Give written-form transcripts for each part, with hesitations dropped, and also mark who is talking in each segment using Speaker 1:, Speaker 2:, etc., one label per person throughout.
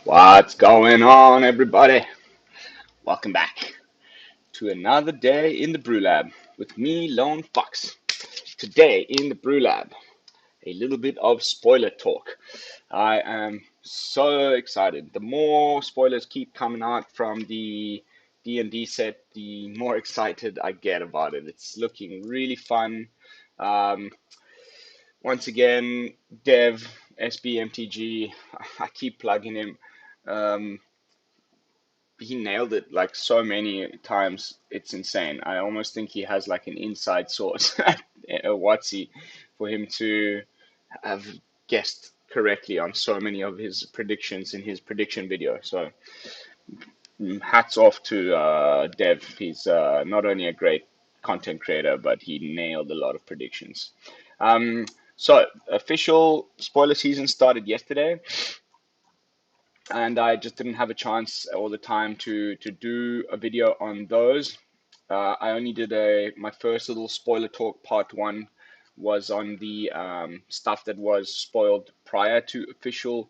Speaker 1: What's going on, everybody? Welcome back to another day in the BrewLab with me, Lone Fox. Today in the BrewLab, a little bit of spoiler talk. I am so excited. The more spoilers keep coming out from the D&D set, the more excited I get about it. It's looking really fun. Um, Once again, Dev, SBMTG, I keep plugging him. Um, he nailed it like so many times. It's insane. I almost think he has like an inside source at Watsy for him to have guessed correctly on so many of his predictions in his prediction video. So hats off to Dev. He's not only a great content creator, but he nailed a lot of predictions. So official spoiler season started yesterday, and I just didn't have a chance or the time to do a video on those. I only did my first little spoiler talk. Part one was on the stuff that was spoiled prior to official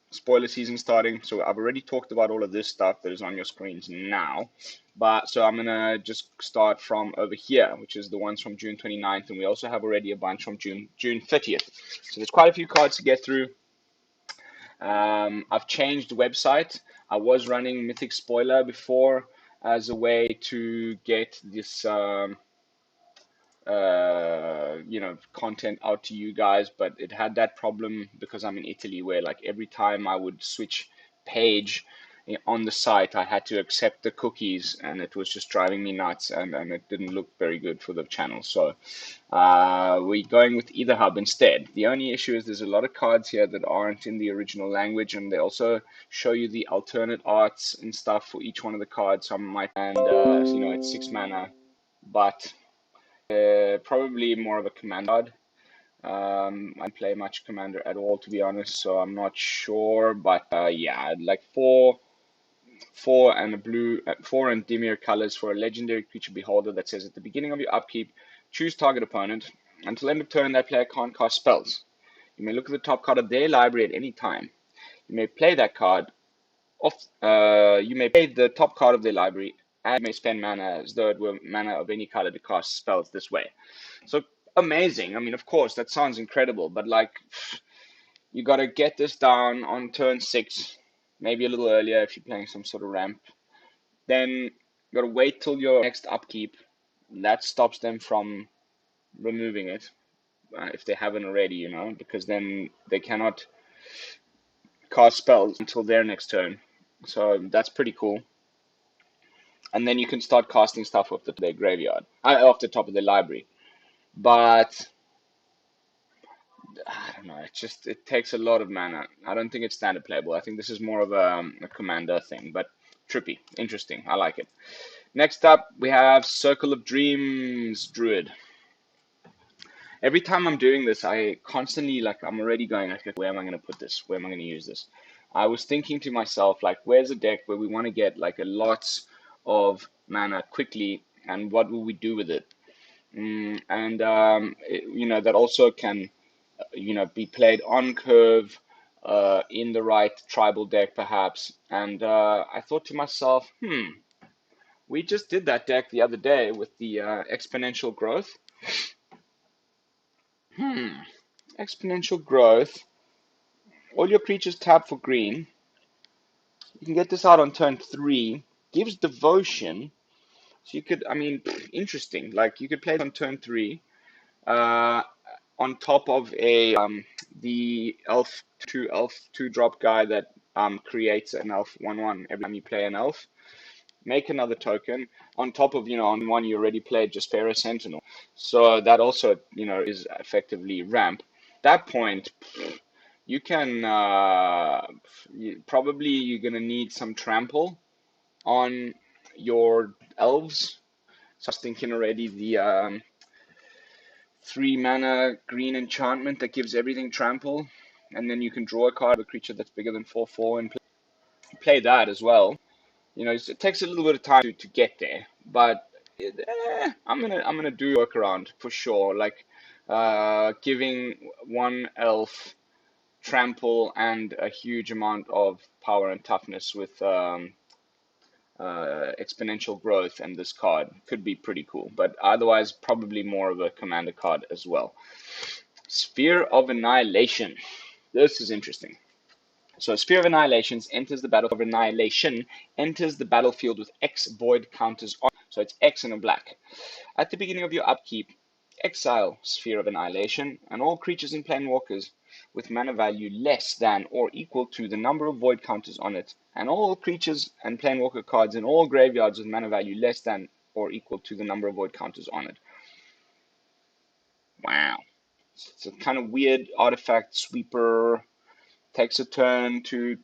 Speaker 1: spoiler season starting. So I've already talked about all of this stuff that is on your screens now. But so I'm gonna just start from over here, which is the ones from June 29th, and we also have already a bunch from June 30th. So there's quite a few cards to get through. I've changed the website. I was running Mythic Spoiler before as a way to get this, content out to you guys, but it had that problem because I'm in Italy where like every time I would switch page on the site, I had to accept the cookies, and it was just driving me nuts, and it didn't look very good for the channel. So we're going with EtherHub instead. The only issue is there's a lot of cards here that aren't in the original language, and they also show you the alternate arts and stuff for each one of the cards. Some might, and it's 6 mana, but probably more of a command card. I don't play much commander at all, to be honest, so I'm not sure. But yeah, like four and a blue, four and Dimir colors for a legendary creature beholder that says at the beginning of your upkeep, choose target opponent. Until end of turn, that player can't cast spells. You may look at the top card of their library at any time. You may play that card off. You may play the top card of their library, and you may spend mana as though it were mana of any color to cast spells this way. So amazing. I mean, of course, that sounds incredible, but like, you got to get this down on turn 6, maybe a little earlier if you're playing some sort of ramp. Then you got to wait till your next upkeep. That stops them from removing it if they haven't already, because then they cannot cast spells until their next turn. So that's pretty cool. And then you can start casting stuff off their graveyard, off the top of their library. But I don't know. It takes a lot of mana. I don't think it's standard playable. I think this is more of a commander thing, but trippy, interesting. I like it. Next up, we have Circle of Dreams Druid. Every time I'm doing this, I constantly, I'm already going, like, where am I going to put this? Where am I going to use this? I was thinking to myself, like, where's a deck where we want to get, like, a lot of mana quickly, and what will we do with it? That also can, be played on curve, in the right tribal deck, perhaps. And I thought to myself, we just did that deck the other day with the exponential growth. Exponential growth. All your creatures tap for green. You can get this out on turn 3. Gives devotion. So you could, interesting. Like, you could play it on turn 3. On top of the elf 2 drop guy that creates an elf 1/1 every time you play an elf. Make another token on top of, on one you already played Jaspera Sentinel. So that also, is effectively ramp. That point, you can probably you're gonna need some trample on your elves. So I was thinking already the 3 mana green enchantment that gives everything trample, and then you can draw a card of a creature that's bigger than 4/4 and play that as well. It takes a little bit of time to get there, but I'm gonna do workaround for sure. Like giving one elf trample and a huge amount of power and toughness with exponential growth, and this card could be pretty cool, but otherwise probably more of a commander card as well. Sphere of Annihilation. This is interesting. So Sphere of Annihilation enters the battlefield with X void counters on. So it's X and a black. At the beginning of your upkeep, exile Sphere of Annihilation and all creatures and planewalkers with mana value less than or equal to the number of void counters on it, and all creatures and planewalker cards in all graveyards with mana value less than or equal to the number of void counters on it. Wow. It's a kind of weird artifact sweeper. Takes a turn to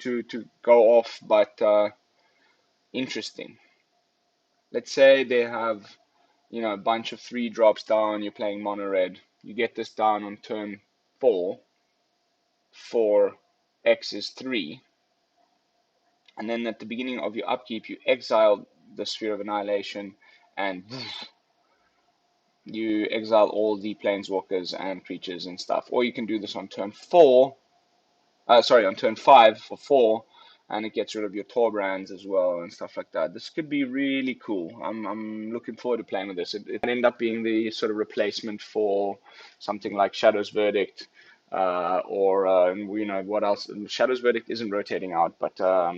Speaker 1: go off, but interesting. Let's say they have, a bunch of 3-drops down, you're playing mono red. You get this down on turn 4 for X is 3. And then at the beginning of your upkeep, you exile the Sphere of Annihilation and you exile all the planeswalkers and creatures and stuff. Or you can do this on turn 4. On turn 5 for 4, and it gets rid of your Torbrands as well and stuff like that. This could be really cool. I'm looking forward to playing with this. It might end up being the sort of replacement for something like Shadow's Verdict, or what else? Shadow's Verdict isn't rotating out, but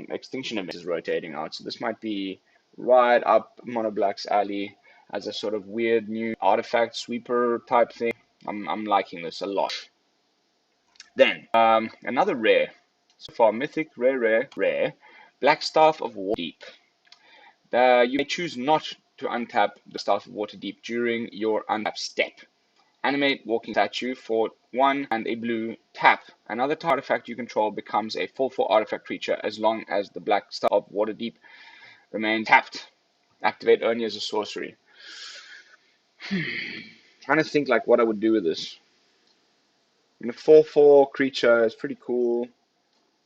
Speaker 1: Extinction Event is rotating out. So this might be right up Mono Black's alley as a sort of weird new artifact sweeper type thing. I'm liking this a lot. Then, another rare. So far, mythic, rare. Black Staff of Waterdeep. You may choose not to untap the Staff of Waterdeep during your untap step. Animate Walking Statue for 1 and a blue. Tap. Another artifact you control becomes a 4/4 artifact creature as long as the Black Staff of Waterdeep remains tapped. Activate only as a sorcery. Trying to think like what I would do with this. A 4/4 creature is pretty cool.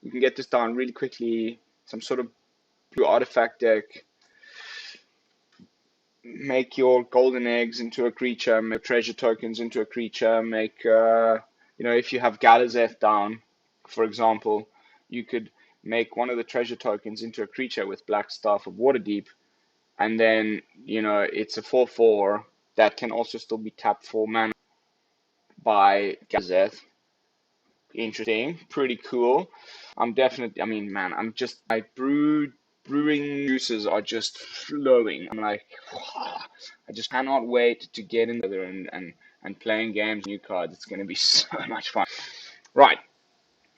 Speaker 1: You can get this down really quickly. Some sort of blue artifact deck. Make your golden eggs into a creature. Make treasure tokens into a creature. Make, if you have Galazeth down, for example, you could make one of the treasure tokens into a creature with Black Staff of Waterdeep. And then, it's a 4/4 that can also still be tapped for mana by Galazeth. Interesting, pretty cool. I'm just my brewing juices are just flowing. I'm like, I just cannot wait to get in there and playing games, new cards. It's gonna be so much fun. Right.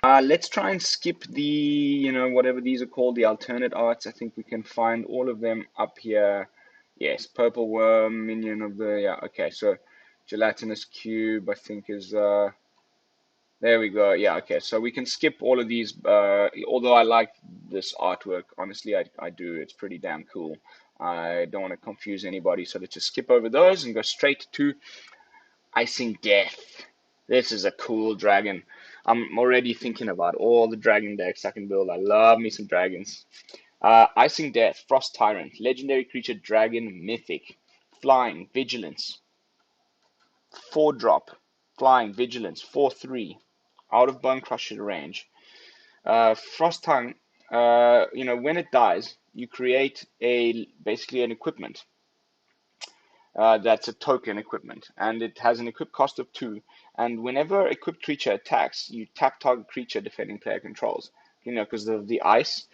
Speaker 1: Let's try and skip the, whatever these are called, the alternate arts. I think we can find all of them up here. Yes, Purple Worm, Minion of the, yeah, okay, so Gelatinous Cube, I think is, there we go. Yeah, okay. So we can skip all of these. Although I like this artwork, honestly, I do. It's pretty damn cool. I don't want to confuse anybody, so let's just skip over those and go straight to Icing Death. This is a cool dragon. I'm already thinking about all the dragon decks I can build. I love me some dragons. Icing Death, Frost Tyrant, legendary creature, dragon, mythic, flying, vigilance, 4-drop, flying, vigilance, 4/3. Out of Bone Crusher range. Frost Tongue, when it dies, you create basically an equipment. That's a token equipment, and it has an equip cost of 2. And whenever equipped creature attacks, you tap target creature defending player controls. Because of the ice.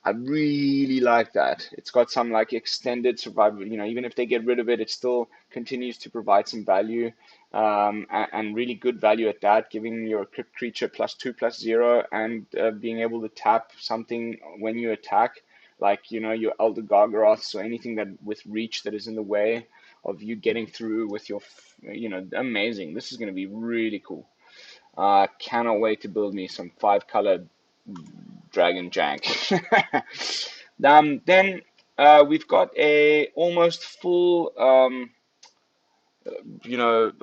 Speaker 1: I really like that. It's got some like extended survival. Even if they get rid of it, it still continues to provide some value, and really good value at that, giving your equipped creature +2/+0, and being able to tap something when you attack, like your Elder Gargaroths or anything that with reach that is in the way of you getting through with your, amazing. This is going to be really cool. Cannot wait to build me some 5-color dragon jank. Then we've got a almost full,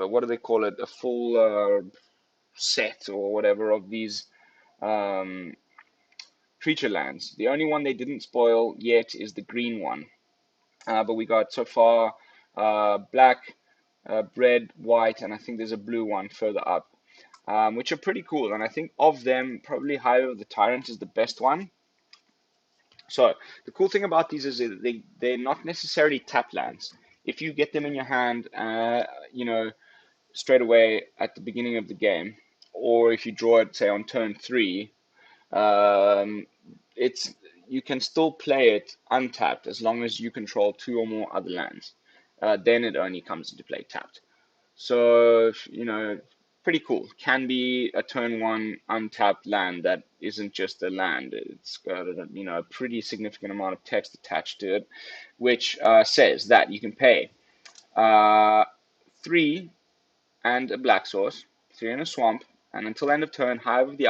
Speaker 1: what do they call it? A full set or whatever of these creature lands. The only one they didn't spoil yet is the green one. But we got so far black, red, white, and I think there's a blue one further up. which are pretty cool. And I think of them, probably Hive of the Tyrant is the best one. So the cool thing about these is that they're not necessarily tap lands. If you get them in your hand, you know, straight away at the beginning of the game, or if you draw it, say, on turn 3, um, it's you can still play it untapped as long as you control 2 or more other lands. Then it only comes into play tapped. So, you know, pretty cool. Can be a turn 1 untapped land that isn't just a land. It's got a, you know, a pretty significant amount of text attached to it, which says that you can pay uh, 3 and a black source, 3 in a swamp, and until end of turn, Hive of the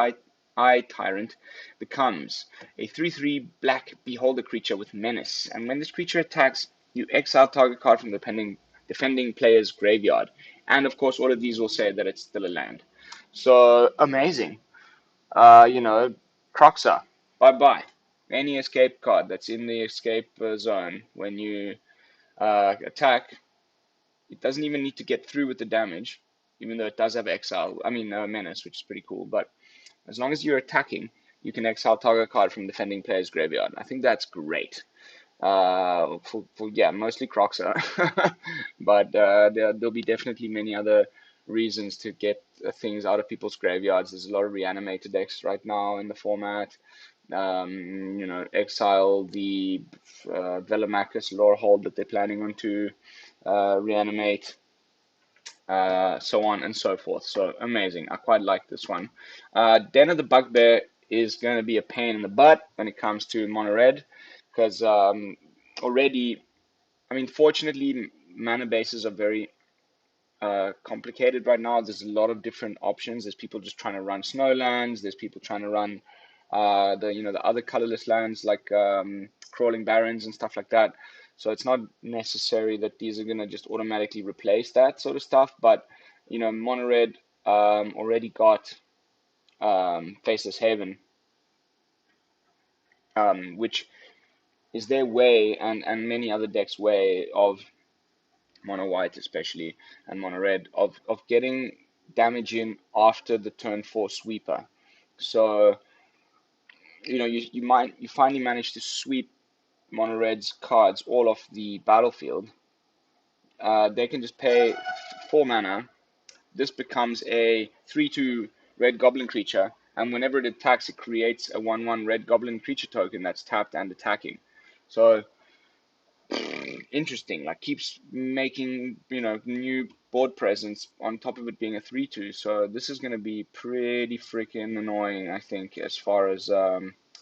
Speaker 1: Eye Tyrant becomes a 3/3 black beholder creature with menace. And when this creature attacks, you exile target card from the defending player's graveyard. And of course, all of these will say that it's still a land. So amazing. You know, Croxa, bye bye. Any escape card that's in the escape zone when you attack, it doesn't even need to get through with the damage, even though it does have exile. I mean, menace, which is pretty cool. But as long as you're attacking, you can exile target card from defending player's graveyard. I think that's great. Yeah, mostly Croxa, but there'll be definitely many other reasons to get things out of people's graveyards. There's a lot of reanimated decks right now in the format. You know, exile the Velomachus Lorehold that they're planning on to reanimate, so on and so forth. So amazing. I quite like this one. Den of the Bugbear is going to be a pain in the butt when it comes to mono red because already, I mean, fortunately, mana bases are very complicated right now. There's a lot of different options. There's people just trying to run snowlands. There's people trying to run the other colorless lands like crawling barrens and stuff like that. So it's not necessary that these are gonna just automatically replace that sort of stuff. But you know, mono red already got Faceless Haven, which is their way and many other decks' way of mono white especially and mono red of getting damage in after the turn 4 sweeper. So you know you finally manage to sweep mono red's cards all off the battlefield. They can just pay 4 mana. This becomes a 3/2 red goblin creature, and whenever it attacks, it creates a 1/1 red goblin creature token that's tapped and attacking. So interesting, like keeps making, you know, new board presence on top of it being a 3/2. So this is going to be pretty freaking annoying, I think, as far as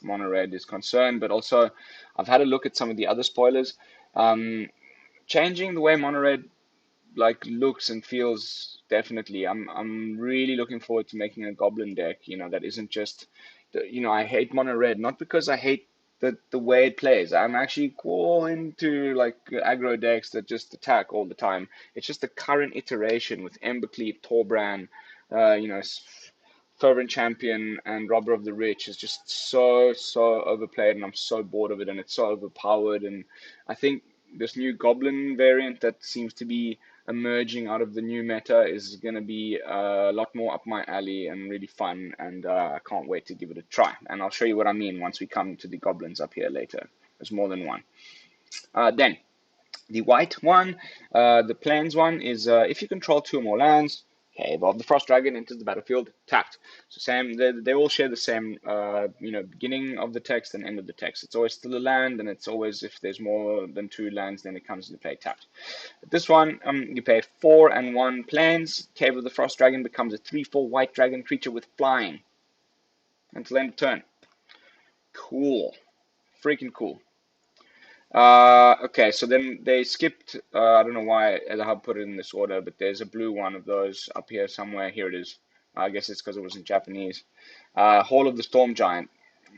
Speaker 1: mono red is concerned. But also, I've had a look at some of the other spoilers. Um, Changing the way mono red like looks and feels, definitely. I'm really looking forward to making a goblin deck, you know, that isn't just you know, I hate mono red, not because I hate the way it plays. I'm actually cool into like aggro decks that just attack all the time. It's just the current iteration with Embercleave, Torbran, you know, Fervent Champion and Robber of the Rich is just so overplayed, and I'm so bored of it, and it's so overpowered. And I think this new Goblin variant that seems to be emerging out of the new meta is going to be a lot more up my alley and really fun, and I can't wait to give it a try. And I'll show you what I mean once we come to the goblins up here later. There's more than one. Then the white one, the plains one, is if you control 2 or more lands, okay, evolve the Frost Dragon enters the battlefield tapped. So same, they all share the same, you know, beginning of the text and end of the text. It's always still a land, and it's always, if there's more than 2 lands, then it comes into play tapped. But this one, you pay 4 and 1 plains. Cave of the Frost Dragon becomes a 3/4 white dragon creature with flying until end of turn. Cool, freaking cool. Okay, so then they skipped, I don't know why the hub put it in this order, but there's a blue one of those up here somewhere. Here it is. I guess it's because it was in Japanese. Hall of the Storm Giant.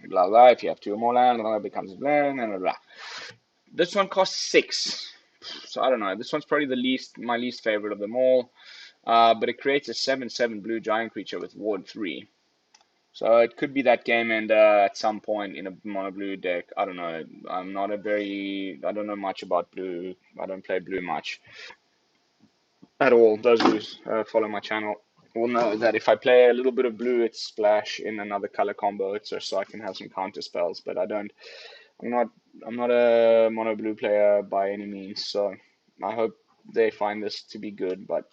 Speaker 1: Blah, blah. If you have 2 or more land, it becomes a blah, blah, blah, blah. This one costs 6. So I don't know. This one's probably my least favorite of them all. But it creates a 7/7 blue giant creature with Ward 3. So it could be that game ender at some point in a mono blue deck. I don't know. I don't know much about blue. I don't play blue much at all. Those who follow my channel. will know that if I play a little bit of blue, it's splash in another color combo, so I can have some counter spells. But I don't. I'm not. I'm not a mono blue player by any means. So I hope they find this to be good. But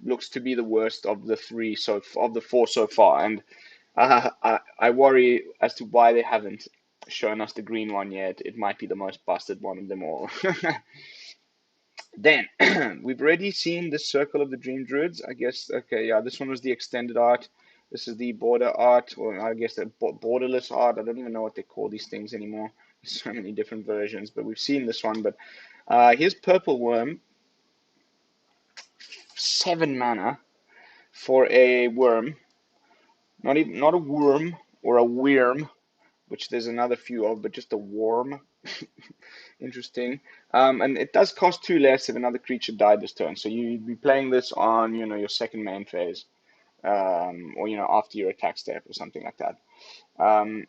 Speaker 1: looks to be the worst of the three, so of the four so far. And I worry as to why they haven't shown us the green one yet. It might be the most busted one of them all. Then we've already seen the Circle of the Dream Druids. I guess, okay, yeah, this one was the extended art. This is the border art, or I guess the borderless art. I don't even know what they call these things anymore. There's so many different versions, but we've seen this one. But here's Purple Worm, 7 mana for a worm, not a worm or a worm, which there's another few of, but just a worm. Interesting. And it does cost 2 less if another creature died this turn. So you'd be playing this on, your second main phase, or after your attack step or something like that. Um,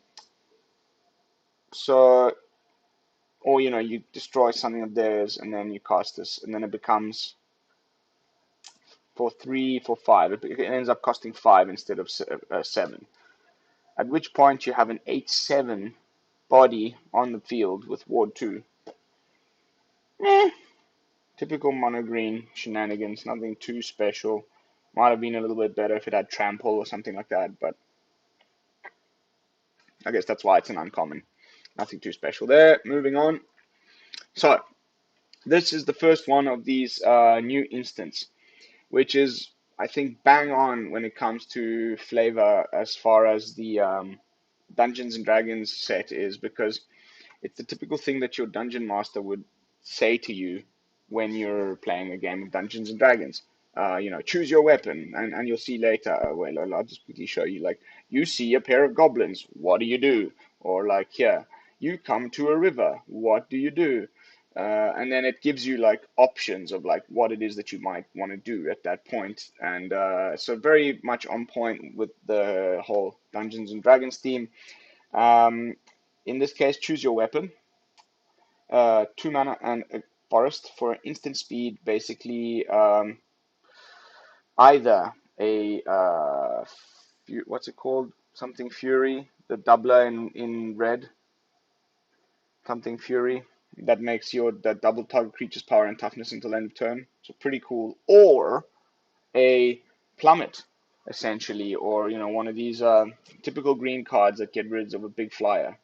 Speaker 1: so, or you destroy something of theirs and then you cast this, and then it becomes for 3, for 5. It ends up costing 5 instead of 7. At which point you have an 8/7 body on the field with Ward 2. Typical mono green shenanigans, nothing too special. Might have been a little bit better if it had trample or something like that, but I guess that's why it's an uncommon. Nothing too special there. Moving on. So, this is the first one of these new instants, which is, I think, bang on when it comes to flavor as far as the Dungeons and Dragons set is, because it's the typical thing that your dungeon master would say to you when you're playing a game of Dungeons and Dragons. Choose your weapon, and you'll see later. Well, I'll just quickly show you. Like, you see a pair of goblins. What do you do? Or like here, you come to a river. What do you do? And then it gives you like options of like what it is that you might want to do at that point. And so very much on point with the whole Dungeons and Dragons theme. Um, in this case, choose your weapon. 2 mana and a forest for instant speed. Basically, either a what's it called? Something Fury, the doubler in red. Something Fury that makes that double target creature's power and toughness until end of turn. So pretty cool. Or a plummet, essentially, or one of these typical green cards that get rid of a big flyer.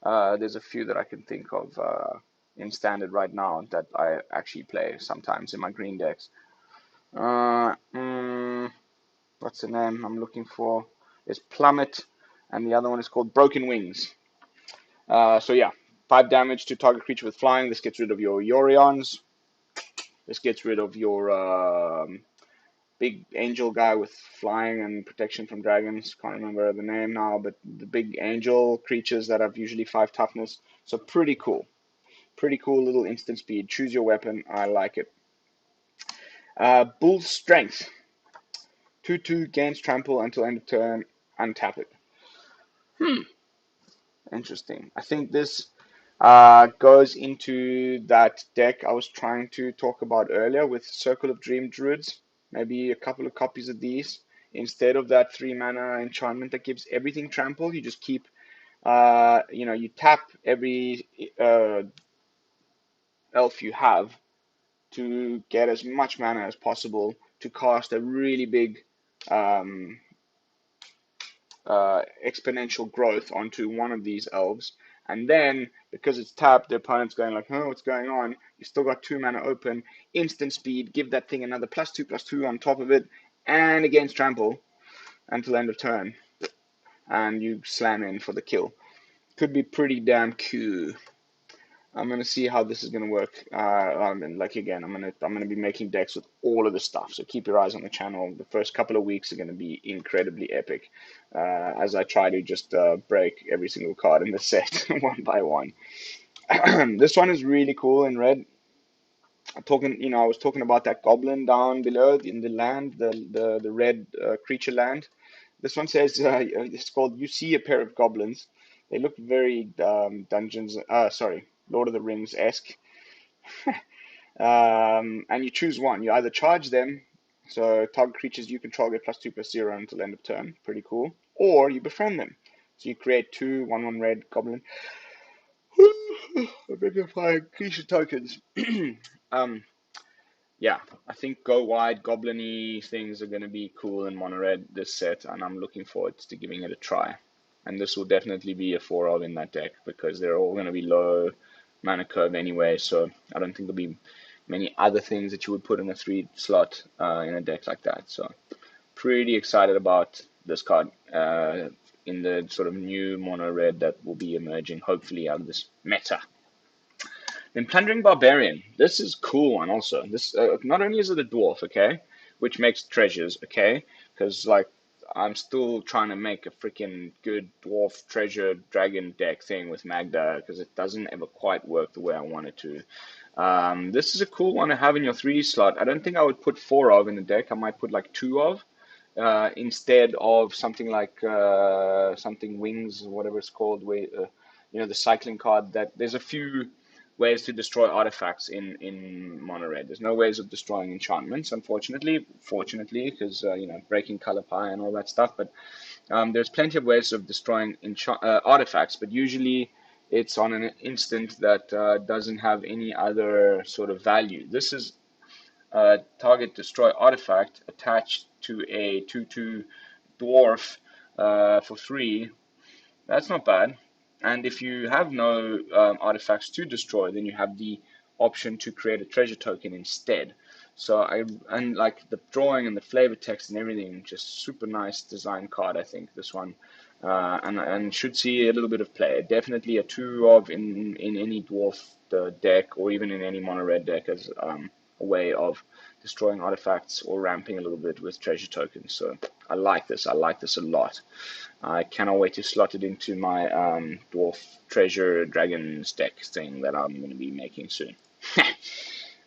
Speaker 1: There's a few that I can think of in standard right now that I actually play sometimes in my green decks. Uh, mm, what's the name I'm looking for? It's Plummet, and the other one is called Broken Wings. So yeah, 5 damage to target creature with flying. This gets rid of your Yorions. This gets rid of your big angel guy with flying and protection from dragons. Can't remember the name now, but the big angel creatures that have usually 5 toughness. So pretty cool. Pretty cool little instant speed. Choose your weapon. I like it. Bull Strength. 2/2 gains trample until end of turn. Untap it. Interesting. I think this goes into that deck I was trying to talk about earlier with Circle of Dream Druids. Maybe a couple of copies of these. Instead of that 3 mana enchantment that gives everything trample, you just keep, you tap every elf you have to get as much mana as possible to cast a really big um, exponential growth onto one of these elves. And then, because it's tapped, the opponent's going like, oh, what's going on? You still got 2 mana open, instant speed, give that thing another +2/+2 on top of it, and against trample until end of turn. And you slam in for the kill. Could be pretty damn cool. I'm gonna see how this is gonna work. Like again, I'm gonna be making decks with all of the stuff. So keep your eyes on the channel. The first couple of weeks are gonna be incredibly epic, as I try to just break every single card in the set one by one. This one is really cool in red. I was talking about that goblin down below in the land, the red creature land. This one says it's called "You See a Pair of Goblins." They look very Lord of the Rings esque. And you choose one. You either charge them So target creatures you control get +2/+0 until end of turn. Pretty cool. Or you befriend them. So you create 2/1/1 red goblin. Identifying creature tokens. um, yeah, I think go wide goblin-y things are going to be cool in mono red this set, and I'm looking forward to giving it a try. And this will definitely be a 4 of in that deck because they're all going to be low mana curve anyway, so I don't think there'll be many other things that you would put in a 3 slot in a deck like that. So pretty excited about this card in the sort of new mono red that will be emerging hopefully out of this meta. Then Plundering Barbarian. This is a cool one also. This not only is it a dwarf, okay, which makes treasures, okay, because like I'm still trying to make a freaking good dwarf treasure dragon deck thing with Magda because it doesn't ever quite work the way I want it to. This is a cool one to have in your 3D slot. I don't think I would put 4 of in the deck. I might put like 2 of instead of something like something wings or whatever it's called, where the cycling card. That there's a few ways to destroy artifacts in mono red. There's no ways of destroying enchantments, unfortunately. Fortunately, because breaking color pie and all that stuff. But there's plenty of ways of destroying artifacts. But usually it's on an instant that doesn't have any other sort of value. This is target destroy artifact attached to a 2/2 dwarf for 3. That's not bad. And if you have no artifacts to destroy, then you have the option to create a treasure token instead. So and like the drawing and the flavor text and everything, just super nice design card. I think this one, and should see a little bit of play. Definitely a 2 of in any dwarf deck or even in any mono red deck as a way of destroying artifacts or ramping a little bit with treasure tokens. So I like this. I like this a lot. I cannot wait to slot it into my dwarf treasure dragons deck thing that I'm going to be making soon.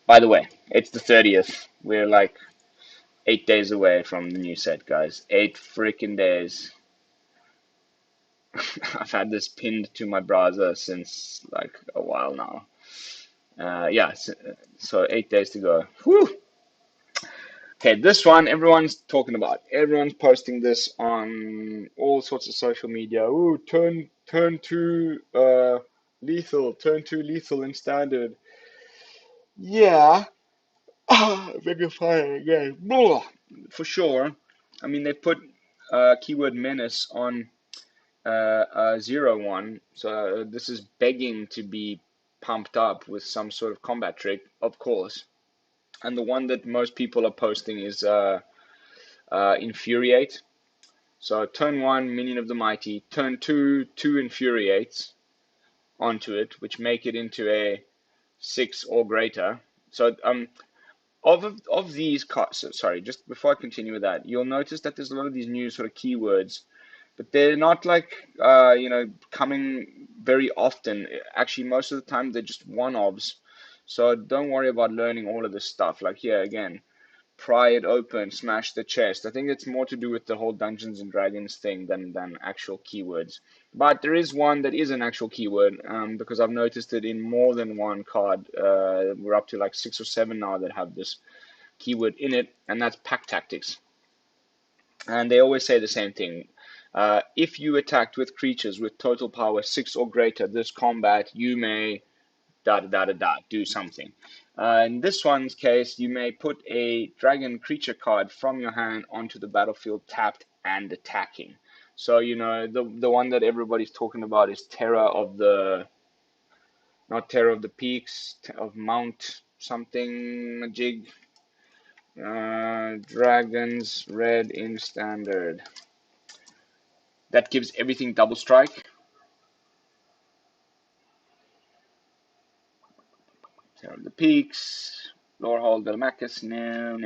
Speaker 1: By the way, it's the 30th. We're like 8 days away from the new set, guys. 8 freaking days. I've had this pinned to my browser since like a while now. Yeah, so 8 days to go. Whew. Okay, this one everyone's talking about. Everyone's posting this on all sorts of social media. Ooh, turn to lethal, turn to lethal in standard. Yeah, beg fire again. Blah. For sure. I mean, they put keyword menace on 0/1, so this is begging to be pumped up with some sort of combat trick, of course. And the one that most people are posting is Infuriate. So turn 1, Minion of the Mighty. Turn 2, 2 Infuriates onto it, which make it into a 6 or greater. So of these cards, sorry, just before I continue with that, you'll notice that there's a lot of these new sort of keywords, but they're not like coming very often. Actually, most of the time they're just one-offs. So don't worry about learning all of this stuff. Like here again, pry it open, smash the chest. I think it's more to do with the whole Dungeons and Dragons thing than actual keywords. But there is one that is an actual keyword because I've noticed it in more than one card. We're up to like 6 or 7 now that have this keyword in it, and that's pack tactics. And they always say the same thing. If you attacked with creatures with total power 6 or greater this combat, you may do something. In this one's case, you may put a dragon creature card from your hand onto the battlefield tapped and attacking. So, the one that everybody's talking about is not Terror of the Peaks, of Mount something, Majig. Dragons, red in standard. That gives everything double strike. Terror of the Peaks. Lorehold Delmacus. No.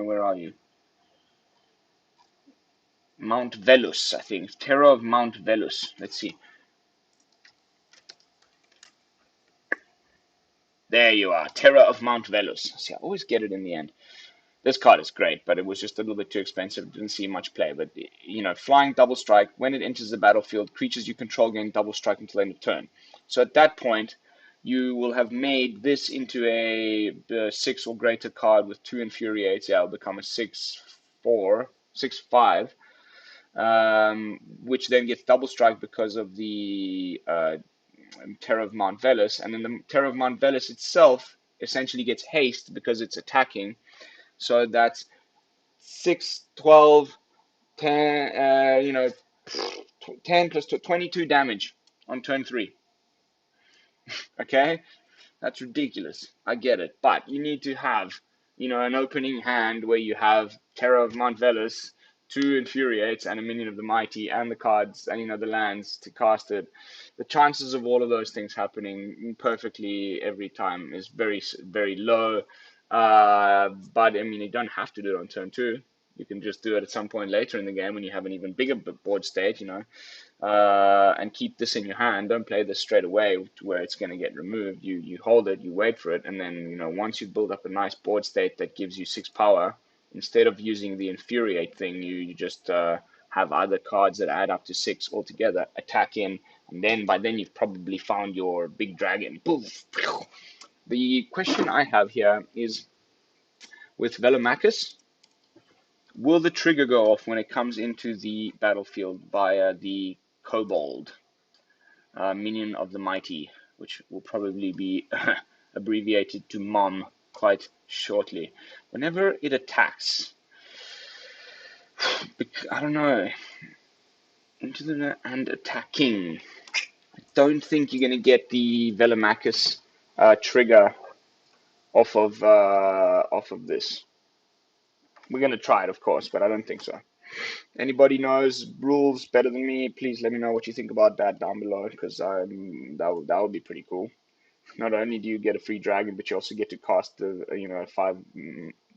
Speaker 1: Where are you? Mount Velus, I think. Terror of Mount Velus. Let's see. There you are. Terror of Mount Velus. See, I always get it in the end. This card is great, but it was just a little bit too expensive. Didn't see much play. But, flying double strike. When it enters the battlefield, creatures you control gain double strike until end of turn. So at that point,
Speaker 2: you will have made this into a 6 or greater card with 2 Infuriates. Yeah, it'll become a 6/4, 6/5, which then gets double strike because of the Terror of Mount Velis. And then the Terror of Mount Velis itself essentially gets haste because it's attacking. So that's 6, 12, 10, 10 plus 22 damage on turn 3. Okay? That's ridiculous. I get it. But you need to have, an opening hand where you have Terror of Mount Velis, 2 Infuriates, and a Minion of the Mighty, and the cards, and, the lands to cast it. The chances of all of those things happening perfectly every time is very, very low. But, I mean, you don't have to do it on turn 2. You can just do it at some point later in the game when you have an even bigger board state, and keep this in your hand. Don't play this straight away to where it's going to get removed. You hold it, you wait for it, and then once you've built up a nice board state that gives you 6 power, instead of using the infuriate thing, you just have other cards that add up to 6 altogether. Attack in, and then by then you've probably found your big dragon. Poof. The question I have here is with Velomachus. Will the trigger go off when it comes into the battlefield via the Kobold? Minion of the Mighty, which will probably be abbreviated to MOM quite shortly. Whenever it attacks, I don't know, into the and attacking. I don't think you're going to get the Velomachus trigger off of this. We're going to try it, of course, but I don't think so. Anybody knows rules better than me, please let me know what you think about that down below, because that would be pretty cool. Not only do you get a free dragon, but you also get to cast a 5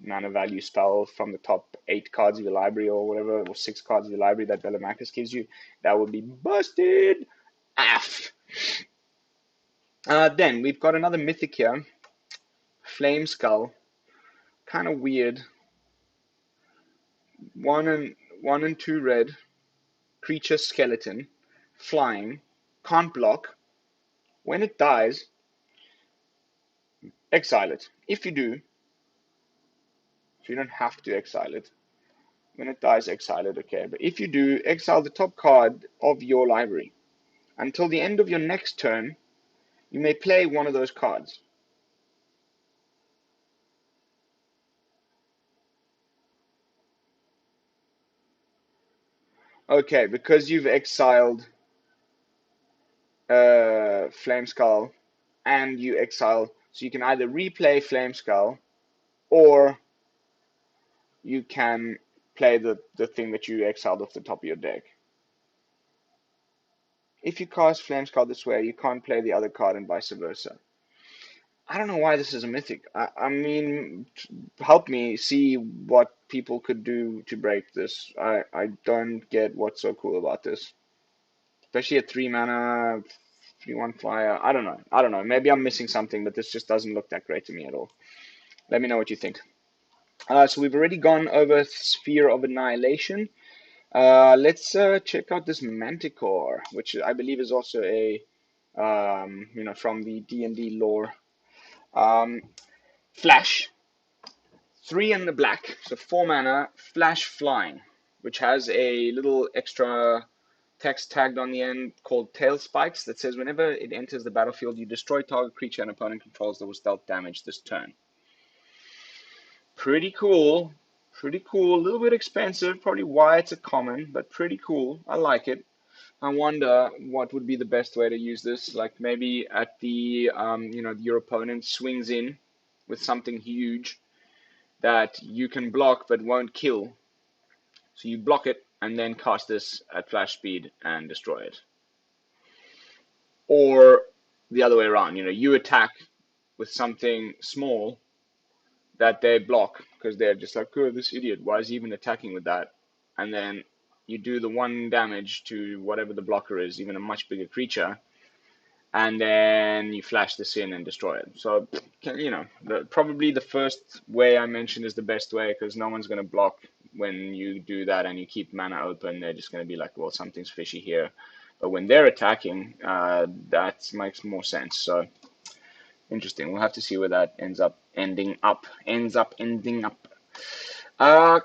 Speaker 2: mana value spell from the top 8 cards of your library or whatever, or 6 cards of your library that Velomachus gives you. That would be busted. Then we've got another mythic here, Flame Skull. Kind of weird. 1 and 2 red, creature skeleton, flying, can't block. When it dies, exile it. If you do, so you don't have to exile it. When it dies, exile it, okay. But if you do, exile the top card of your library. Until the end of your next turn, you may play one of those cards. Okay, because you've exiled Flameskull and you exile, so you can either replay Flameskull or you can play the thing that you exiled off the top of your deck. If you cast Flameskull this way, you can't play the other card and vice versa. I don't know why this is a mythic. I mean, help me see what people could do to break this. I don't get what's so cool about this. Especially a 3 mana, 3/1 flyer. I don't know. I don't know. Maybe I'm missing something, but this just doesn't look that great to me at all. Let me know what you think. So we've already gone over Sphere of Annihilation. Let's check out this Manticore, which I believe is also a, from the D&D lore. Flash, 3 in the black, so 4 mana, flash flying, which has a little extra text tagged on the end called tail spikes that says whenever it enters the battlefield, you destroy target creature an opponent controls that was dealt damage this turn. Pretty cool. Pretty cool. A little bit expensive, probably why it's a common, but pretty cool. I like it. I wonder what would be the best way to use this. Like maybe at the, your opponent swings in with something huge that you can block but won't kill. So you block it and then cast this at flash speed and destroy it. Or the other way around, you attack with something small that they block because they're just like, oh, this idiot, why is he even attacking with that? And then you do the 1 damage to whatever the blocker is, even a much bigger creature, and then you flash this in and destroy it. So, probably the first way I mentioned is the best way because no one's going to block when you do that and you keep mana open. They're just going to be like, well, something's fishy here. But when they're attacking, that makes more sense. So
Speaker 1: Interesting. We'll have to see where that ending up.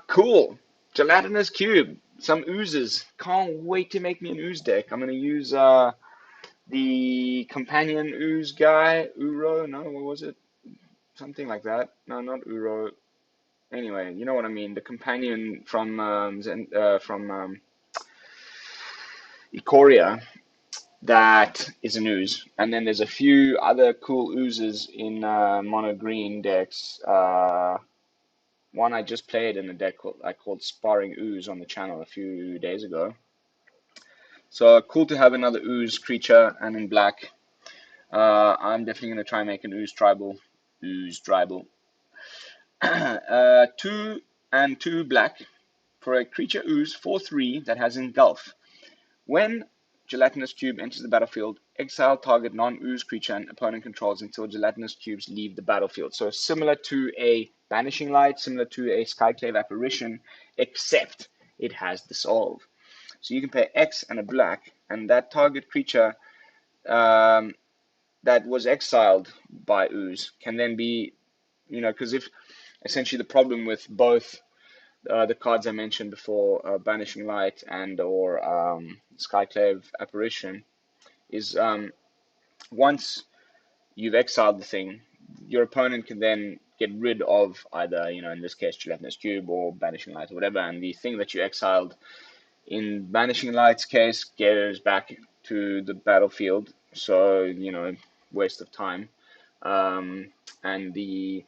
Speaker 1: Cool. Gelatinous cube. Some oozes. Can't wait to make me an ooze deck. I'm gonna use the companion ooze guy. Uro, no, what was it? Something like that. No, not Uro. Anyway, you know what I mean. The companion from Ikoria that is an ooze. And then there's a few other cool oozes in mono green decks. One I just played in a deck I called Sparring Ooze on the channel a few days ago. So cool to have another ooze creature and in black. I'm definitely going to try and make an ooze tribal. Ooze tribal. 2 and 2 black for a creature ooze 4/3 that has engulf. When Gelatinous Cube enters the battlefield, exile target non-ooze creature and opponent controls until Gelatinous Cubes leave the battlefield. So similar to a Banishing Light, similar to a Skyclave Apparition, except it has Dissolve. So you can pay X and a black, and that target creature that was exiled by ooze can then be, because if essentially the problem with both the cards I mentioned before, Banishing Light and or Skyclave Apparition, is once you've exiled the thing, your opponent can then get rid of either, in this case, Gelatinous Cube or Banishing Light or whatever, and the thing that you exiled in Banishing Light's case goes back to the battlefield, so, waste of time. And the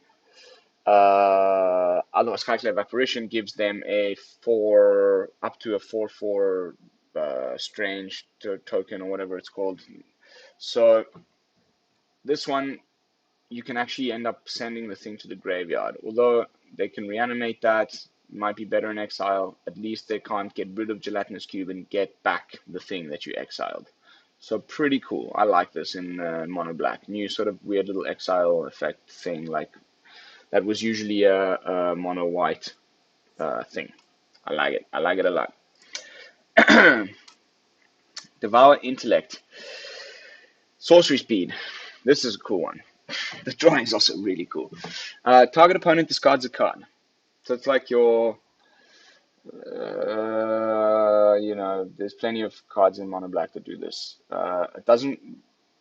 Speaker 1: otherwise, Skyclave Apparition gives them up to a 4/4 strange token or whatever it's called. So this one, you can actually end up sending the thing to the graveyard. Although they can reanimate that, might be better in exile. At least they can't get rid of Gelatinous Cube and get back the thing that you exiled. So pretty cool. I like this in mono black. New sort of weird little exile effect thing like. That was usually a mono white thing. I like it. I like it a lot. Devour Intellect. Sorcery Speed. This is a cool one. The drawing is also really cool. Target opponent discards a card. So it's like your, there's plenty of cards in mono black that do this. It doesn't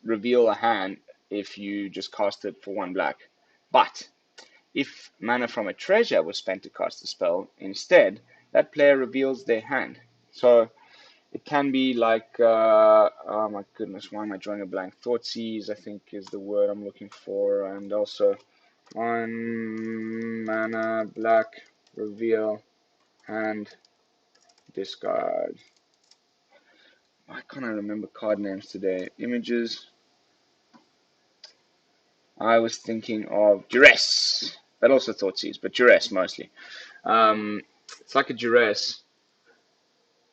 Speaker 1: reveal a hand if you just cast it for 1 black. But if mana from a treasure was spent to cast a spell, instead, that player reveals their hand. So it can be like, oh my goodness, why am I drawing a blank? Thoughtseize, I think, is the word I'm looking for. And also 1 mana black, reveal, hand, discard. Why can't I remember card names today? Images. I was thinking of Duress, but also Thoughtseize, but Duress mostly. It's like a Duress.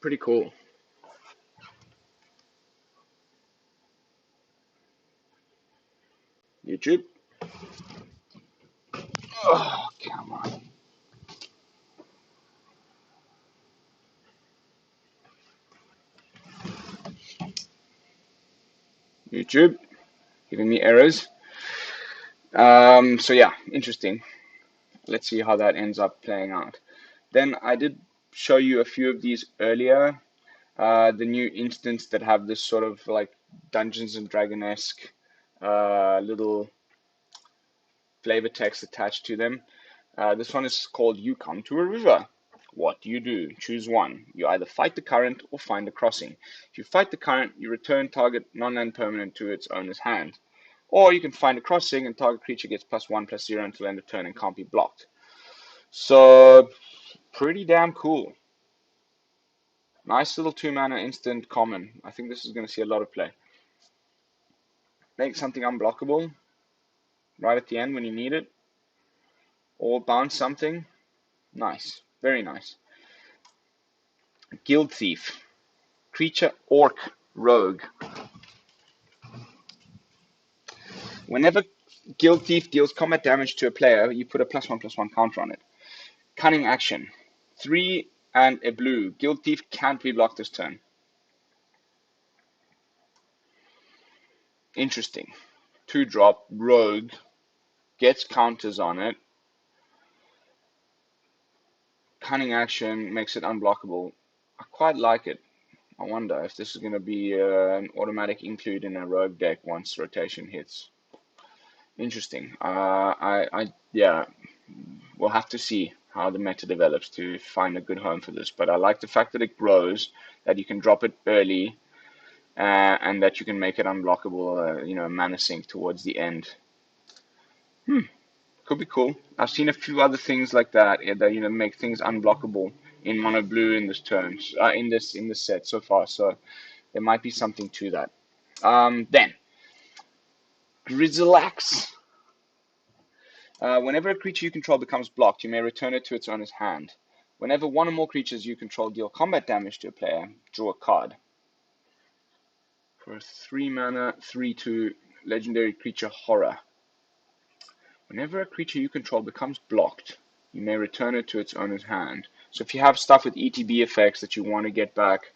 Speaker 1: Pretty cool. YouTube. Oh, come on. YouTube. Giving me errors. So yeah, interesting. Let's see how that ends up playing out. Then I did show you a few of these earlier. The new instants that have this sort of like Dungeons and Dragon-esque little flavor text attached to them. This one is called You Come to a River. What do? Choose one. You either fight the current or find a crossing. If you fight the current, you return target non-land permanent to its owner's hand. Or you can find a crossing and target creature gets +1/+0 until end of turn and can't be blocked. So, pretty damn cool. Nice little 2-mana instant common. I think this is going to see a lot of play. Make something unblockable right at the end when you need it. Or bounce something. Nice. Very nice. Guild Thief. Creature Orc Rogue. Whenever Guild Thief deals combat damage to a player, you put a +1/+1 counter on it. Cunning action. 3 and a blue. Guild Thief can't be blocked this turn. Interesting. 2-drop rogue, gets counters on it. Cunning action makes it unblockable. I quite like it. I wonder if this is going to be an automatic include in a rogue deck once rotation hits. Interesting. Yeah, we'll have to see how the meta develops to find a good home for this. But I like the fact that it grows, that you can drop it early, and that you can make it unblockable, mana sink towards the end. Could be cool. I've seen a few other things like that, that make things unblockable in mono blue in this terms, in this set so far. So there might be something to that. Then Grizzlax. Whenever a creature you control becomes blocked, you may return it to its owner's hand. Whenever one or more creatures you control deal combat damage to a player, draw a card. For a 3-mana, 3/2 legendary creature horror. Whenever a creature you control becomes blocked, you may return it to its owner's hand. So if you have stuff with ETB effects that you want to get back,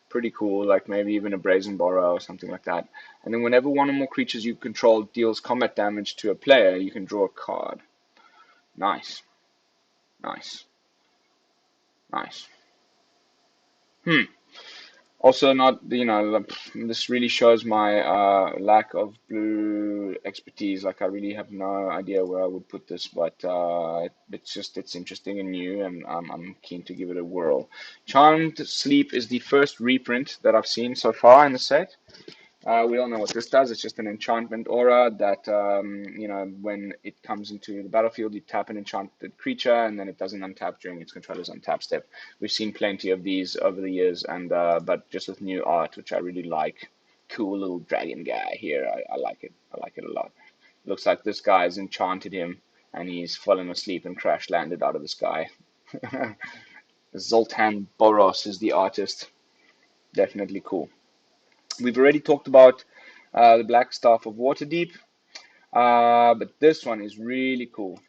Speaker 1: pretty cool, like maybe even a Brazen Borrow or something like that. And then whenever one or more creatures you control deals combat damage to a player, you can draw a card. Nice. Nice. Nice. Also, not, this really shows my lack of blue expertise. Like, I really have no idea where I would put this, but it's interesting and new, and I'm keen to give it a whirl. Charmed Sleep is the first reprint that I've seen so far in the set. We all know what this does. It's just an enchantment aura that, when it comes into the battlefield, you tap an enchanted creature, and then it doesn't untap during its controller's untap step. We've seen plenty of these over the years, and but just with new art, which I really like. Cool little dragon guy here. I like it. I like it a lot. Looks like this guy's enchanted him, and he's fallen asleep and crash landed out of the sky. Zoltan Boros is the artist. Definitely cool. We've already talked about the Black Staff of Waterdeep, but this one is really cool.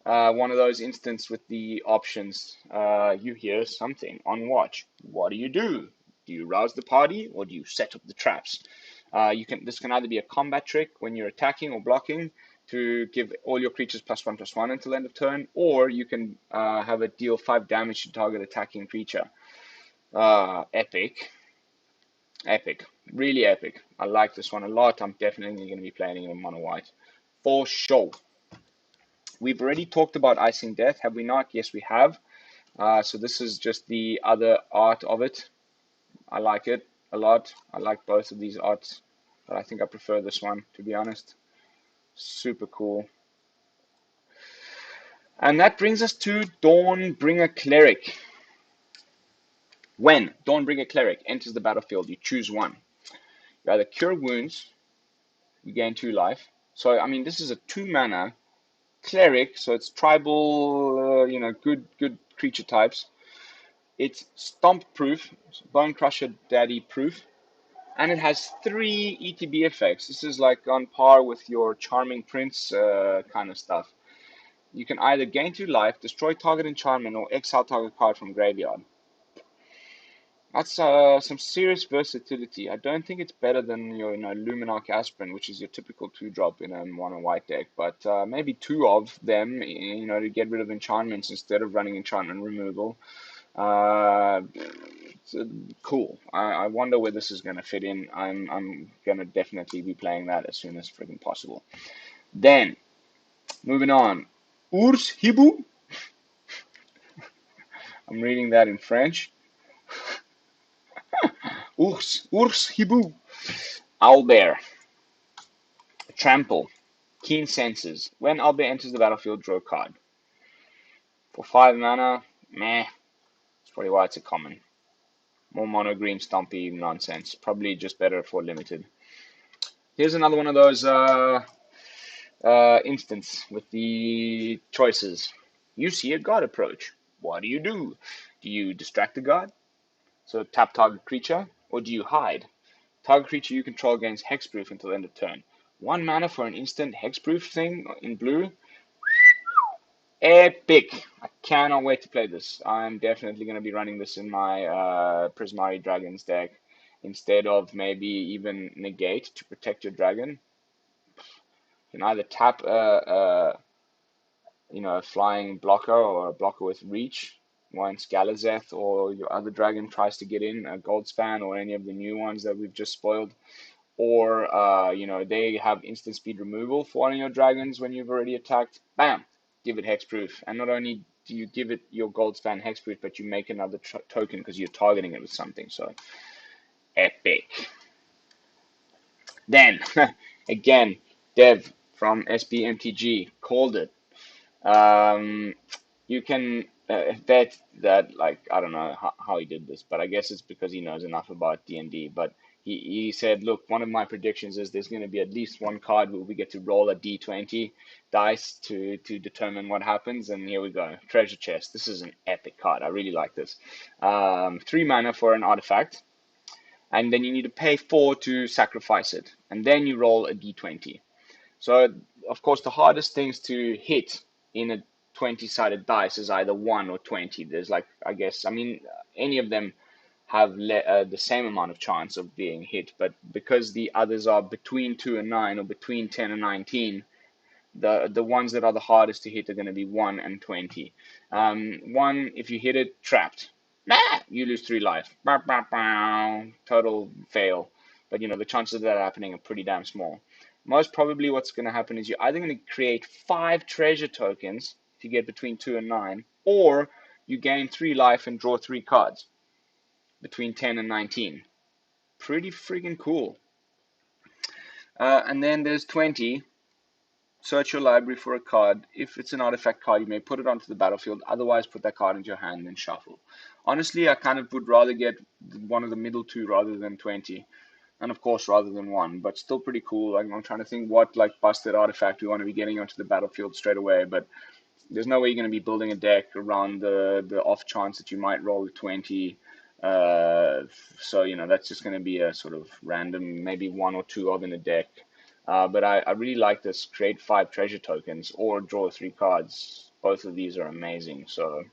Speaker 1: One of those instances with the options. You hear something on watch. What do you do? Do you rouse the party or do you set up the traps? This can either be a combat trick when you're attacking or blocking to give all your creatures +1/+1 until end of turn, or you can have it deal 5 damage to target attacking creature. Epic. Epic. Really epic. I like this one a lot. I'm definitely going to be playing it in mono white. For sure. We've already talked about Icing Death, have we not? Yes, we have. So this is just the other art of it. I like it a lot. I like both of these arts, but I think I prefer this one, to be honest. Super cool. And that brings us to Dawnbringer Cleric. When Dawnbringer Cleric enters the battlefield, you choose one. You either cure wounds, you gain 2 life. So, I mean, this is a 2-mana cleric, so it's tribal, good creature types. It's stomp proof, bone crusher daddy proof, and it has 3 ETB effects. This is like on par with your charming prince kind of stuff. You can either gain 2 life, destroy target enchantment, or exile target card from graveyard. That's some serious versatility. I don't think it's better than your Luminarch Aspirin, which is your typical 2-drop in a mono white deck, but maybe 2 of them, to get rid of enchantments instead of running enchantment removal. Cool. I wonder where this is going to fit in. I'm going to definitely be playing that as soon as freaking possible. Then, moving on. Urs Hibu. I'm reading that in French. Urs Hibu. Owlbear. Trample. Keen Senses. When Owlbear enters the battlefield, draw a card. For 5 mana, meh. That's probably why it's a common. More mono green stompy nonsense. Probably just better for limited. Here's another one of those instance with the choices. You see a god approach. What do? Do you distract the god? So tap target creature, or do you hide? Target creature you control gains hexproof until end of turn. 1 mana for an instant hexproof thing in blue. Epic! I cannot wait to play this. I'm definitely going to be running this in my Prismari Dragons deck instead of maybe even negate to protect your dragon. You can either tap a flying blocker or a blocker with reach once Galazeth or your other dragon tries to get in, a Goldspan or any of the new ones that we've just spoiled. Or, they have instant speed removal for one of your dragons when you've already attacked. Bam! Give it hexproof. And not only do you give it your Goldspan hexproof, but you make another token because you're targeting it with something. So, epic. Then, again, Dev from SBMTG called it. You can bet that, like, I don't know how he did this, but I guess it's because he knows enough about D&D. But he said, look, one of my predictions is there's going to be at least one card where we get to roll a D20 dice to determine what happens. And here we go. Treasure Chest. This is an epic card. I really like this. 3 mana for an artifact. And then you need to pay 4 to sacrifice it. And then you roll a D20. So, of course, the hardest things to hit in a 20-sided dice is either 1 or 20. There's any of them have the same amount of chance of being hit, but because the others are between 2 and 9 or between 10 and 19, the ones that are the hardest to hit are going to be 1 and 20. 1, if you hit it, trapped. You lose 3 life. Total fail. But the chances of that happening are pretty damn small. Most probably what's going to happen is you're either going to create 5 treasure tokens if you get between 2 and 9, or you gain 3 life and draw 3 cards between 10 and 19. Pretty freaking cool. And then there's 20. Search your library for a card. If it's an artifact card, you may put it onto the battlefield. Otherwise, put that card into your hand and shuffle. Honestly, I kind of would rather get one of the middle 2 rather than 20. And of course, rather than 1, but still pretty cool. I'm trying to think what busted artifact we want to be getting onto the battlefield straight away. But there's no way you're going to be building a deck around the off chance that you might roll a 20. So that's just going to be a sort of random, maybe 1 or 2 of in a deck. But I really like this. Create 5 treasure tokens or draw 3 cards. Both of these are amazing. So.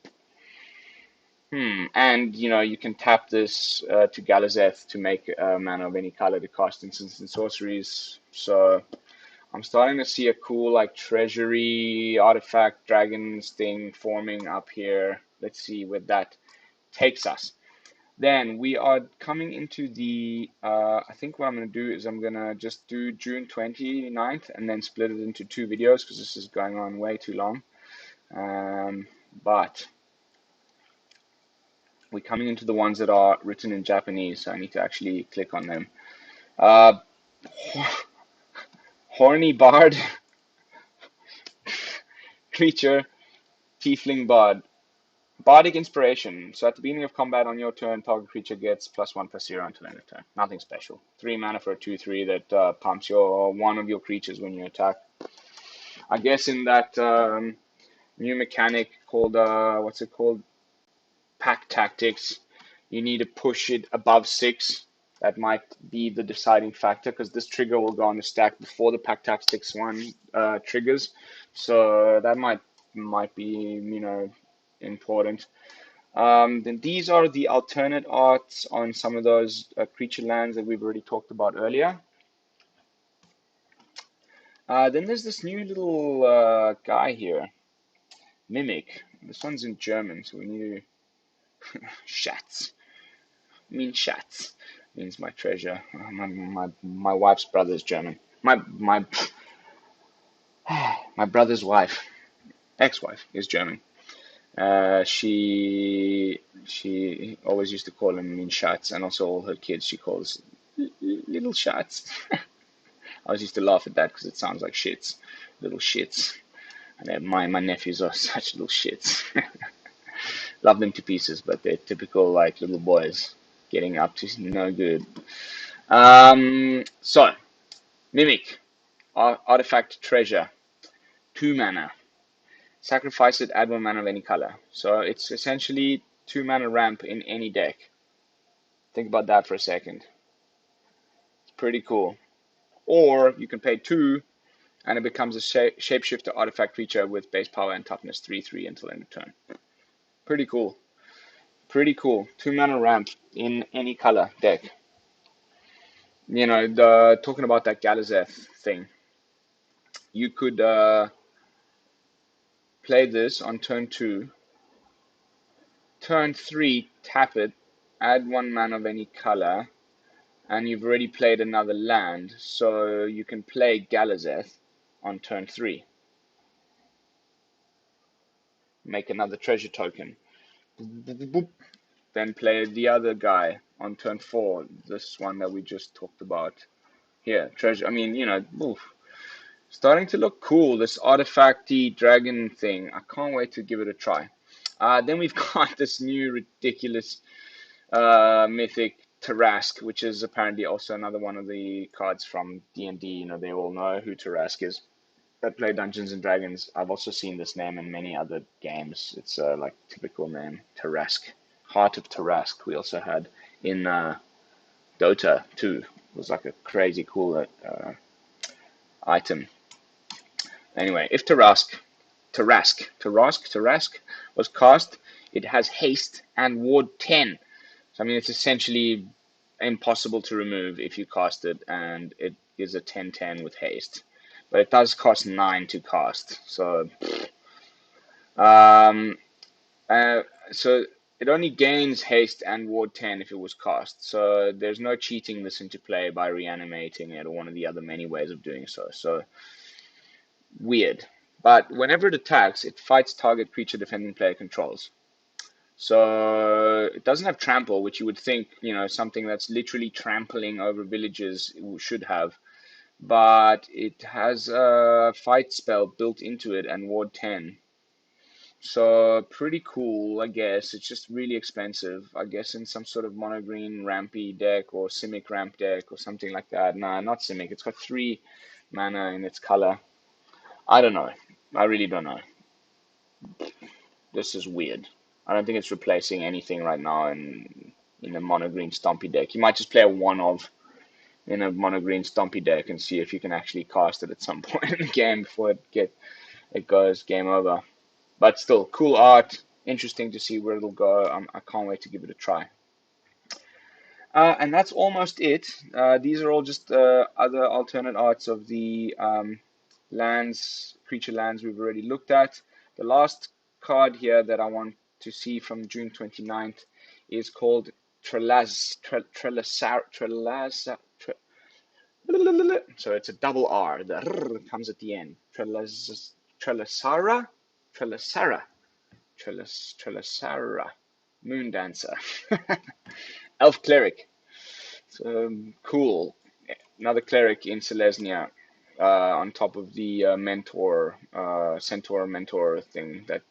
Speaker 1: And you can tap this to Galazeth to make a mana of any color to cast instants and sorceries. So I'm starting to see a cool treasury artifact dragons thing forming up here. Let's see where that takes us. Then we are coming into the, I think what I'm going to do is I'm going to just do June 29th and then split it into 2 videos because this is going on way too long. But we're coming into the ones that are written in Japanese, so I need to actually click on them. Horny Bard, creature, Tiefling Bard. Bardic Inspiration. So at the beginning of combat on your turn, target creature gets +1/+0 until end of turn. Nothing special. 3 mana for a 2/3 that pumps one of your creatures when you attack. I guess in that new mechanic called, what's it called? Pack Tactics, you need to push it above 6. That might be the deciding factor because this trigger will go on the stack before the Pack Tactics one triggers. So that might be important. Then these are the alternate arts on some of those creature lands that we've already talked about earlier. Then there's this new little guy here, Mimic. This one's in German, so we need to Schatz. Schatz means my treasure. My wife's brother's German. My my brother's wife, ex-wife, is German. She always used to call him Schatz, and also all her kids she calls little Schatz. I always used to laugh at that because it sounds like shits, little shits. And my nephews are such little shits. Love them to pieces, but they're typical little boys getting up to no good. So Mimic, artifact treasure, 2 mana. Sacrifice it, add 1 mana of any color. So it's essentially 2 mana ramp in any deck. Think about that for a second. It's pretty cool. Or you can pay 2 and it becomes a shapeshifter artifact creature with base power and toughness 3/3 until end of turn. Pretty cool. Pretty cool. 2 mana ramp in any color deck. Talking about that Galazeth thing. you could play this on turn 2. Turn 3, tap it, add 1 mana of any color, and you've already played another land, so you can play Galazeth on turn 3. Make another treasure token. Then play the other guy on turn 4, this one that we just talked about. Here, treasure, I mean, you know, oof. Starting to look cool, this artifacty dragon thing. I can't wait to give it a try. Then we've got this new ridiculous mythic Tarask, which is apparently also another one of the cards from D&D. You know, they all know who Tarask is. That play Dungeons and Dragons. I've also seen this name in many other games. It's like typical name, Tarask. Heart of Tarask. We also had in Dota 2. It was like a crazy cool item. Anyway, if Tarask was cast, it has haste and ward 10. So I mean, it's essentially impossible to remove if you cast it, and it is a 10/10 with haste. But it does cost 9 to cast. So, um, uh, so it only gains haste and ward 10 if it was cast. So there's no cheating this into play by reanimating it or one of the other many ways of doing so. So weird. But whenever it attacks, it fights target creature defending player controls. So it doesn't have trample, which you would think, you know, something that's literally trampling over villages should have. But it has a fight spell built into it and ward 10. So pretty cool, I guess. It's just really expensive. I guess in some sort of mono green rampy deck or Simic ramp deck or something like that. Nah, not Simic. It's got 3 mana in its color. I don't know. I really don't know. This is weird. I don't think it's replacing anything right now in a mono green stompy deck. You might just play a one of in a mono green stompy deck and see if you can actually cast it at some point in the game before it goes game over. But still, cool art. Interesting to see where it'll go. I can't wait to give it a try. And that's almost it. These are all just other alternate arts of the creature lands we've already looked at. The last card here that I want to see from June 29th is called so it's a double R. The R comes at the end. Trelasara? Trelasara. Moon Dancer. Elf Cleric. So cool. Another cleric in Selesnya on top of the Centaur Mentor thing that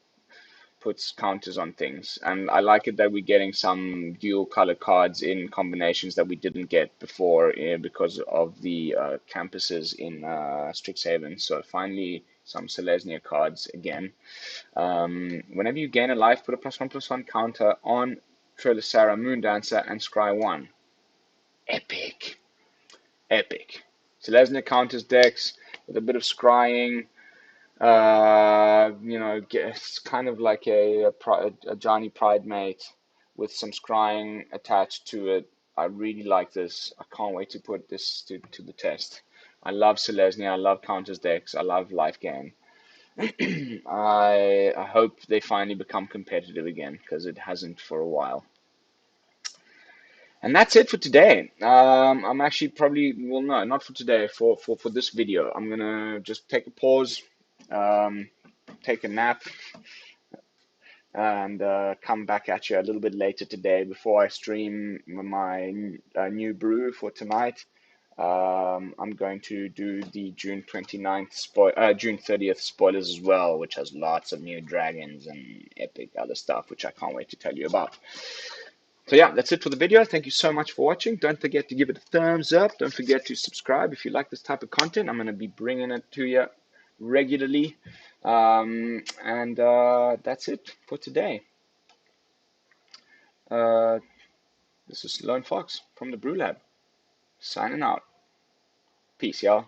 Speaker 1: puts counters on things. And I like it that we're getting some dual color cards in combinations that we didn't get before because of the campuses in Strixhaven. So finally, some Selesnya cards again. Whenever you gain a life, put a +1/+1 counter on Trelasara, Moondancer, and Scry 1. Epic. Epic. Selesnya counters decks with a bit of scrying. You know, it's kind of like a Johnny Pride mate with some scrying attached to it. I really like this. I can't wait to put this to the test. I love Selesnya. I love counters decks. I love life gain. I hope they finally become competitive again because it hasn't for a while. And that's it for today. I'm actually probably, well, no, not for today, for this video. I'm gonna just take a pause, take a nap, and come back at you a little bit later today before I stream my new brew for tonight. I'm going to do the June 29th, June 30th spoilers as well, which has lots of new dragons and epic other stuff, which I can't wait to tell you about. So yeah, that's it for the video. Thank you so much for watching. Don't forget to give it a thumbs up. Don't forget to subscribe if you like this type of content. I'm going to be bringing it to you regularly. And that's it for today. This is Lone Fox from the BrewLab, signing out. Peace, y'all.